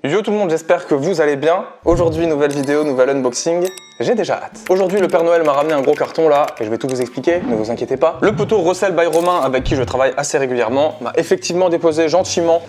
Yo tout le monde, j'espère que vous allez bien. Aujourd'hui, nouvelle vidéo, nouvel unboxing. J'ai déjà hâte. Aujourd'hui, le Père Noël m'a ramené un gros carton là, et je vais tout vous expliquer, ne vous inquiétez pas. Le poteau Russell by Romain, avec qui je travaille assez régulièrement, m'a effectivement déposé gentiment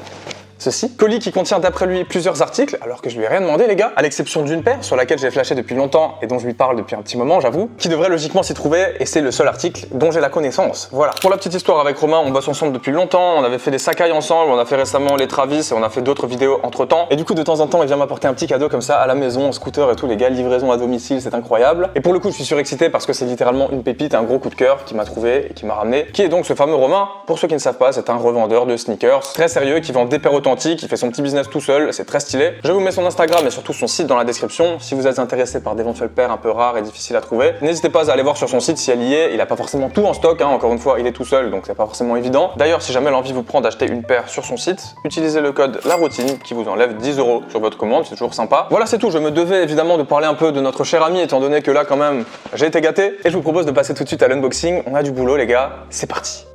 ceci. Colis qui contient d'après lui plusieurs articles, alors que je lui ai rien demandé les gars, à l'exception d'une paire sur laquelle j'ai flashé depuis longtemps et dont je lui parle depuis un petit moment j'avoue, qui devrait logiquement s'y trouver et c'est le seul article dont j'ai la connaissance. Voilà. Pour la petite histoire avec Romain, on bosse ensemble depuis longtemps, on avait fait des Sakai ensemble, on a fait récemment les Travis et on a fait d'autres vidéos entre temps. Et du coup de temps en temps il vient m'apporter un petit cadeau comme ça à la maison, en scooter et tout les gars, livraison à domicile, c'est incroyable. Et pour le coup je suis surexcité parce que c'est littéralement une pépite, un gros coup de cœur qui m'a trouvé et qui m'a ramené, qui est donc ce fameux Romain. Pour ceux qui ne savent pas, c'est un revendeur de sneakers très sérieux qui vend des paires authentiques, qui fait son petit business tout seul, c'est très stylé. Je vous mets son Instagram et surtout son site dans la description. Si vous êtes intéressé par d'éventuelles paires un peu rares et difficiles à trouver, n'hésitez pas à aller voir sur son site si elle y est. Il a pas forcément tout en stock, hein. Encore une fois, il est tout seul, donc c'est pas forcément évident. D'ailleurs, si jamais l'envie vous prend d'acheter une paire sur son site, utilisez le code LAROUTINE qui vous enlève 10 € sur votre commande, c'est toujours sympa. Voilà, c'est tout. Je me devais évidemment de parler un peu de notre cher ami, étant donné que là, quand même, j'ai été gâté. Et je vous propose de passer tout de suite à l'unboxing. On a du boulot, les gars. C'est parti.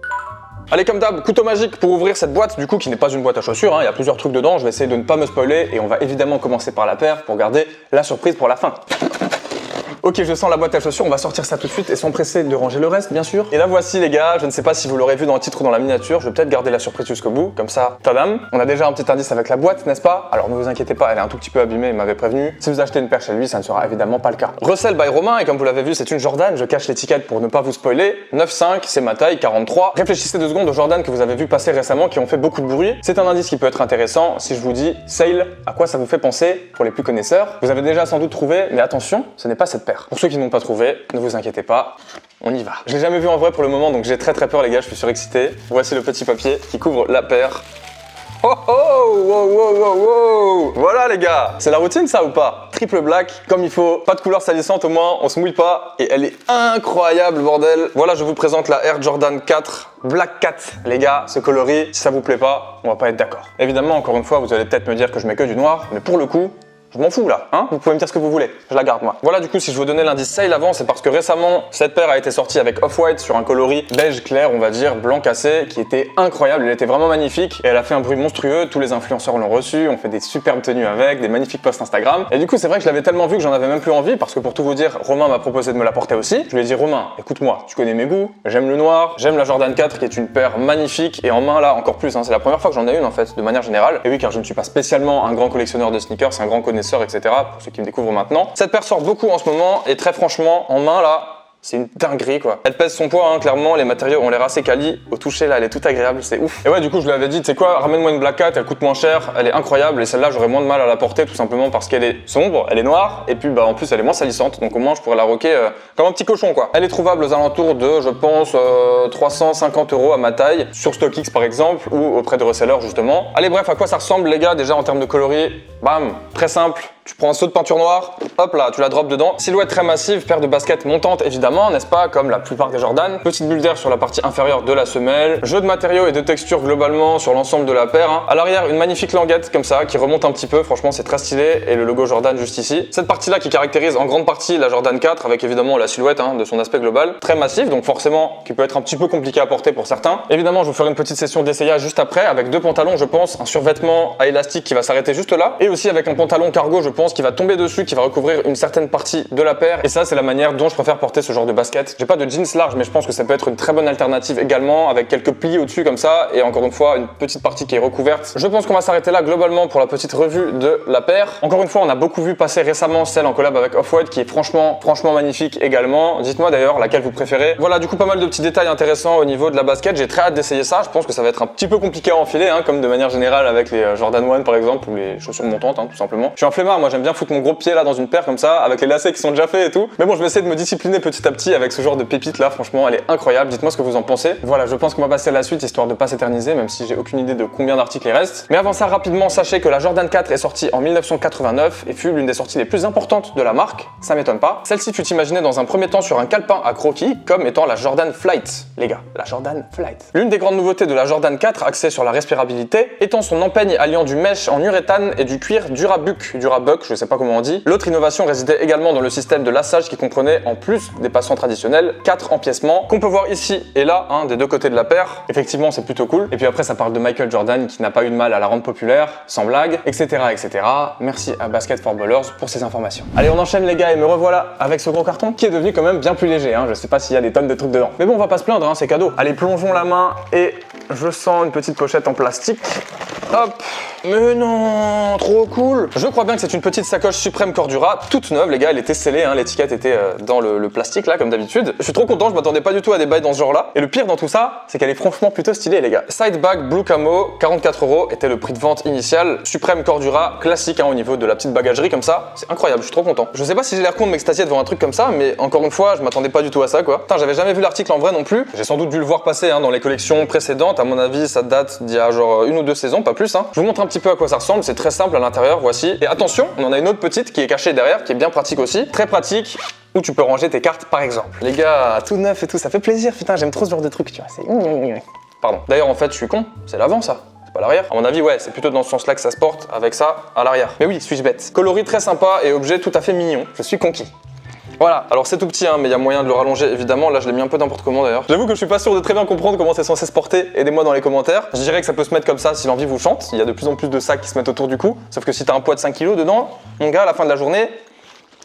Allez, comme d'hab, couteau magique pour ouvrir cette boîte, du coup qui n'est pas une boîte à chaussures, hein. Il y a plusieurs trucs dedans, je vais essayer de ne pas me spoiler et on va évidemment commencer par la paire pour garder la surprise pour la fin. Ok, je sens la boîte à chaussures, on va sortir ça tout de suite et s'empresser de ranger le reste, bien sûr. Et la voici les gars, je ne sais pas si vous l'aurez vu dans le titre ou dans la miniature, je vais peut-être garder la surprise jusqu'au bout, comme ça, tadam. On a déjà un petit indice avec la boîte, n'est-ce pas? Alors ne vous inquiétez pas, elle est un tout petit peu abîmée, il m'avait prévenu. Si vous achetez une paire chez lui, ça ne sera évidemment pas le cas. Russell by Romain, et comme vous l'avez vu, c'est une Jordan, je cache l'étiquette pour ne pas vous spoiler. 9,5, c'est ma taille, 43. Réfléchissez 2 secondes aux Jordan que vous avez vu passer récemment qui ont fait beaucoup de bruit. C'est un indice qui peut être intéressant si je vous dis sale, à quoi ça vous fait penser pour les plus connaisseurs? Vous avez déjà sans doute trouvé, mais attention, ce n'est pas cette paire. Pour ceux qui n'ont pas trouvé, ne vous inquiétez pas, on y va. Je l'ai jamais vu en vrai pour le moment, donc j'ai très peur les gars, je suis surexcité. Voici le petit papier qui couvre la paire. Oh oh, wow, wow, wow, wow. Voilà les gars, c'est la routine ça ou pas? Triple black, comme il faut, pas de couleur salissante au moins, on se mouille pas, et elle est incroyable bordel. Voilà, je vous présente la Air Jordan 4 Black Cat. Les gars, ce coloris, si ça vous plaît pas, on va pas être d'accord. Évidemment, encore une fois, vous allez peut-être me dire que je mets que du noir, mais pour le coup, je m'en fous là, hein? Vous pouvez me dire ce que vous voulez, je la garde moi. Voilà, du coup, si je vous donnais l'indice sale avant, c'est parce que récemment, cette paire a été sortie avec Off-White sur un coloris beige clair, on va dire, blanc cassé, qui était incroyable, elle était vraiment magnifique et elle a fait un bruit monstrueux, tous les influenceurs l'ont reçu, on fait des superbes tenues avec, des magnifiques posts Instagram. Et du coup, c'est vrai que je l'avais tellement vu que j'en avais même plus envie parce que pour tout vous dire, Romain m'a proposé de me la porter aussi. Je lui ai dit, Romain, écoute-moi, tu connais mes goûts, j'aime le noir, j'aime la Jordan 4 qui est une paire magnifique et en main là encore plus, hein, c'est la première fois que j'en ai une en fait, de manière générale. Et oui, car je ne suis pas spécialement un grand collectionneur de sneakers, un grand connaisseur, etc. Ceux qui me découvrent maintenant. Cette paire sort beaucoup en ce moment et très franchement, en main là, c'est une dinguerie quoi. Elle pèse son poids, hein, clairement, les matériaux ont l'air assez quali. Au toucher là, elle est toute agréable, c'est ouf. Et ouais, du coup, je lui avais dit, tu sais quoi, ramène-moi une Black Cat, elle coûte moins cher, elle est incroyable et celle-là, j'aurais moins de mal à la porter tout simplement parce qu'elle est sombre, elle est noire et puis bah en plus, elle est moins salissante. Donc au moins, je pourrais la rocker comme un petit cochon quoi. Elle est trouvable aux alentours de, je pense, 350 € à ma taille, sur StockX par exemple ou auprès de resellers justement. Allez, bref, à quoi ça ressemble les gars déjà en termes de coloris? Bam, très simple. Tu prends un seau de peinture noire, hop là, tu la drops dedans. Silhouette très massive, paire de baskets montante évidemment, n'est-ce pas, comme la plupart des Jordan. Petite bulle d'air sur la partie inférieure de la semelle. Jeu de matériaux et de textures globalement sur l'ensemble de la paire, hein. À l'arrière, une magnifique languette comme ça, qui remonte un petit peu, franchement c'est très stylé. Et le logo Jordan juste ici. Cette partie-là qui caractérise en grande partie la Jordan 4, avec évidemment la silhouette hein, de son aspect global. Très massif, donc forcément, qui peut être un petit peu compliqué à porter pour certains. Évidemment, je vous ferai une petite session d'essayage juste après, avec 2 pantalons, je pense, un survêtement à élastique qui va s'arrêter juste là. Et aussi avec un pantalon cargo, je pense, qui va tomber dessus, qui va recouvrir une certaine partie de la paire et ça c'est la manière dont je préfère porter ce genre de basket. J'ai pas de jeans large mais je pense que ça peut être une très bonne alternative également avec quelques plis au-dessus comme ça et encore une fois une petite partie qui est recouverte. Je pense qu'on va s'arrêter là globalement pour la petite revue de la paire. Encore une fois on a beaucoup vu passer récemment celle en collab avec Off-White qui est franchement magnifique également. Dites-moi d'ailleurs laquelle vous préférez. Voilà du coup pas mal de petits détails intéressants au niveau de la basket. J'ai très hâte d'essayer ça. Je pense que ça va être un petit peu compliqué à enfiler hein, comme de manière générale avec les Jordan 1 par exemple ou les chaussures montantes hein, tout simplement. Je suis un flemmard, moi j'aime bien foutre mon gros pied là dans une paire comme ça avec les lacets qui sont déjà faits et tout. Mais bon, je vais essayer de me discipliner petit à petit avec ce genre de pépite là. Franchement, elle est incroyable. Dites-moi ce que vous en pensez. Voilà, je pense qu'on va passer à la suite histoire de pas s'éterniser, même si j'ai aucune idée de combien d'articles il reste. Mais avant ça, rapidement, sachez que la Jordan 4 est sortie en 1989 et fut l'une des sorties les plus importantes de la marque. Ça m'étonne pas. Celle-ci fut imaginée dans un premier temps sur un calepin à croquis comme étant la Jordan Flight. Les gars, la Jordan Flight. L'une des grandes nouveautés de la Jordan 4 axée sur la respirabilité étant son empeigne alliant du mesh en uréthane et du cuir Durabuck, buck, je sais pas comment on dit. L'autre innovation résidait également dans le système de lassage qui comprenait, en plus des passants traditionnels, 4 empiècements qu'on peut voir ici et là, des deux côtés de la paire. Effectivement, c'est plutôt cool. Et puis après, ça parle de Michael Jordan qui n'a pas eu de mal à la rendre populaire, sans blague, etc., etc. Merci à Basket for Ballers pour ces informations. Allez, on enchaîne les gars et me revoilà avec ce gros carton qui est devenu quand même bien plus léger. Je sais pas s'il y a des tonnes de trucs dedans. Mais bon, on va pas se plaindre, c'est cadeau. Allez, plongeons la main et je sens une petite pochette en plastique. Hop. Mais non, trop cool. Je crois bien que c'est une petite sacoche Supreme Cordura, toute neuve les gars, elle était scellée, l'étiquette était dans le plastique là comme d'habitude. Je suis trop content, je m'attendais pas du tout à des bails dans ce genre là. Et le pire dans tout ça, c'est qu'elle est franchement plutôt stylée les gars. Side bag Blue Camo, 44 € était le prix de vente initial. Supreme Cordura, classique au niveau de la petite bagagerie comme ça, c'est incroyable, je suis trop content. Je sais pas si j'ai l'air con de m'extasier devant un truc comme ça, mais encore une fois, je m'attendais pas du tout à ça quoi. Putain, j'avais jamais vu l'article en vrai non plus. J'ai sans doute dû le voir passer dans les collections précédentes, à mon avis ça date d'il y a genre 1 ou 2 saisons, pas plus. Je vous montre un petit peu à quoi ça ressemble, c'est très simple à l'intérieur, voici. Et attention, on en a une autre petite qui est cachée derrière, qui est bien pratique aussi. Très pratique, où tu peux ranger tes cartes par exemple. Les gars, tout neuf et tout, ça fait plaisir, putain, j'aime trop ce genre de truc, tu vois, c'est... Pardon. D'ailleurs, en fait, je suis con, c'est l'avant ça. Pas l'arrière. À mon avis, ouais, c'est plutôt dans ce sens-là que ça se porte, avec ça à l'arrière. Mais oui, suis-je bête. Coloris très sympa et objet tout à fait mignon. Je suis conquis. Voilà, alors c'est tout petit, mais il y a moyen de le rallonger évidemment. Là, je l'ai mis un peu n'importe comment d'ailleurs. J'avoue que je suis pas sûr de très bien comprendre comment c'est censé se porter. Aidez-moi dans les commentaires. Je dirais que ça peut se mettre comme ça si l'envie vous chante. Il y a de plus en plus de sacs qui se mettent autour du cou. Sauf que si t'as un poids de 5 kg dedans, mon gars, à la fin de la journée,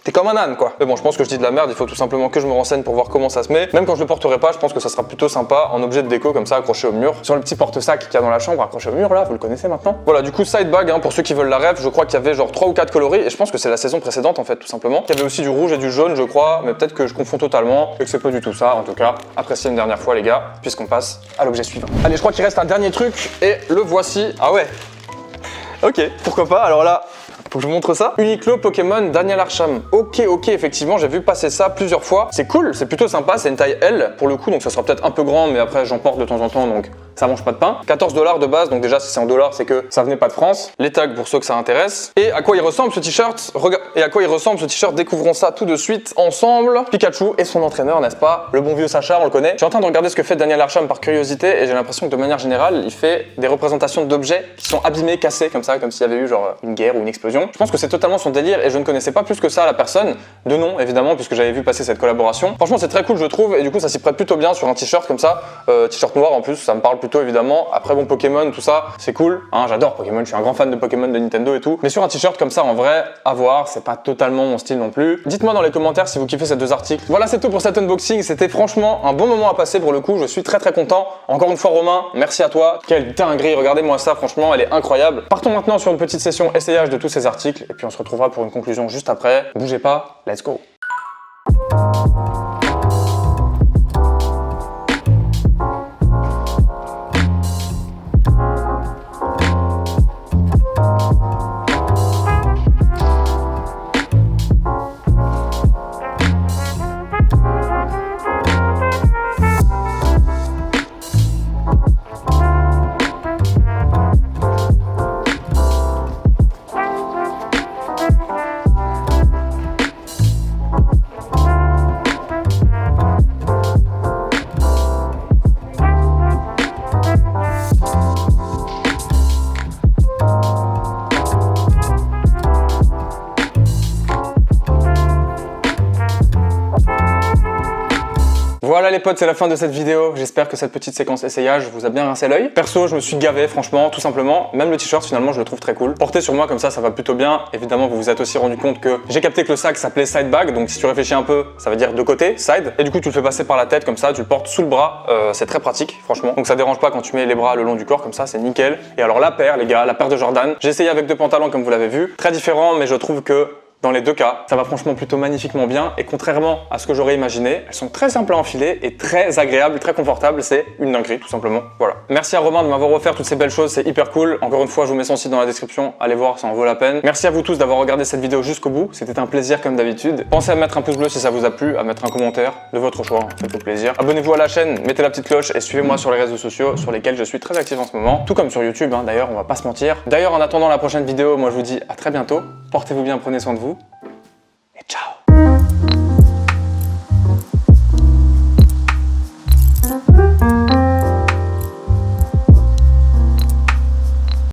t'es comme un âne quoi. Mais bon, je pense que je dis de la merde, il faut tout simplement que je me renseigne pour voir comment ça se met. Même quand je le porterai pas, je pense que ça sera plutôt sympa en objet de déco comme ça accroché au mur. Sur le petit porte-sac qu'il y a dans la chambre accroché au mur là, vous le connaissez maintenant. Voilà, du coup side bag pour ceux qui veulent la ref, je crois qu'il y avait genre 3 ou 4 coloris et je pense que c'est la saison précédente en fait tout simplement. Il y avait aussi du rouge et du jaune je crois, mais peut-être que je confonds totalement et que c'est pas du tout ça. En tout cas, appréciez une dernière fois les gars, puisqu'on passe à l'objet suivant. Allez, je crois qu'il reste un dernier truc et le voici. Ah ouais. Ok, pourquoi pas. Alors là, faut que je vous montre ça. Uniqlo Pokémon Daniel Arsham. Ok, effectivement, j'ai vu passer ça plusieurs fois. C'est cool, c'est plutôt sympa, c'est une taille L pour le coup, donc ça sera peut-être un peu grand, mais après j'en porte de temps en temps, donc ça mange pas de pain. 14 $ de base, donc déjà si c'est en dollars, c'est que ça venait pas de France. Les tags pour ceux que ça intéresse. Et à quoi il ressemble ce t-shirt? Et à quoi il ressemble ce t-shirt? Découvrons ça tout de suite ensemble. Pikachu et son entraîneur, n'est-ce pas? Le bon vieux Sacha, on le connaît. Je suis en train de regarder ce que fait Daniel Arsham par curiosité et j'ai l'impression que de manière générale, il fait des représentations d'objets qui sont abîmés, cassés comme ça, comme s'il y avait eu genre une guerre ou une explosion. Je pense que c'est totalement son délire et je ne connaissais pas plus que ça la personne, de nom évidemment, puisque j'avais vu passer cette collaboration. Franchement, c'est très cool, je trouve, et du coup, ça s'y prête plutôt bien sur un t-shirt comme ça, t-shirt noir en plus, ça me parle plutôt évidemment. Après, bon, Pokémon, tout ça, c'est cool, j'adore Pokémon, je suis un grand fan de Pokémon de Nintendo et tout, mais sur un t-shirt comme ça, en vrai, à voir, c'est pas totalement mon style non plus. Dites-moi dans les commentaires si vous kiffez ces deux articles. Voilà, c'est tout pour cet unboxing, c'était franchement un bon moment à passer pour le coup, je suis très content. Encore une fois, Romain, merci à toi. Quelle dinguerie, regardez-moi ça, franchement, elle est incroyable. Partons maintenant sur une petite session essayage de tous ces articles, et puis on se retrouvera pour une conclusion juste après. Bougez pas, let's go. Voilà les potes, c'est la fin de cette vidéo. J'espère que cette petite séquence essayage vous a bien rincé l'œil. Perso, je me suis gavé, franchement, tout simplement. Même le t-shirt, finalement, je le trouve très cool. Porté sur moi comme ça va plutôt bien. Évidemment, vous vous êtes aussi rendu compte que j'ai capté que le sac s'appelait side bag. Donc si tu réfléchis un peu, ça veut dire de côté, side. Et du coup, tu le fais passer par la tête comme ça, tu le portes sous le bras. C'est très pratique, franchement. Donc ça dérange pas quand tu mets les bras le long du corps comme ça, c'est nickel. Et alors la paire, les gars, la paire de Jordan. J'ai essayé avec 2 pantalons comme vous l'avez vu. Très différent, mais je trouve que dans les deux cas, ça va franchement plutôt magnifiquement bien et contrairement à ce que j'aurais imaginé, elles sont très simples à enfiler et très agréables, très confortables, c'est une dinguerie tout simplement. Voilà. Merci à Romain de m'avoir offert toutes ces belles choses, c'est hyper cool. Encore une fois, je vous mets son site dans la description, allez voir, ça en vaut la peine. Merci à vous tous d'avoir regardé cette vidéo jusqu'au bout, c'était un plaisir comme d'habitude. Pensez à mettre un pouce bleu si ça vous a plu, à mettre un commentaire de votre choix, faites-vous plaisir. Abonnez-vous à la chaîne, mettez la petite cloche et suivez-moi sur les réseaux sociaux sur lesquels je suis très actif en ce moment, tout comme sur YouTube, d'ailleurs, on va pas se mentir. D'ailleurs, en attendant la prochaine vidéo, moi je vous dis à très bientôt, portez-vous bien, prenez soin de vous.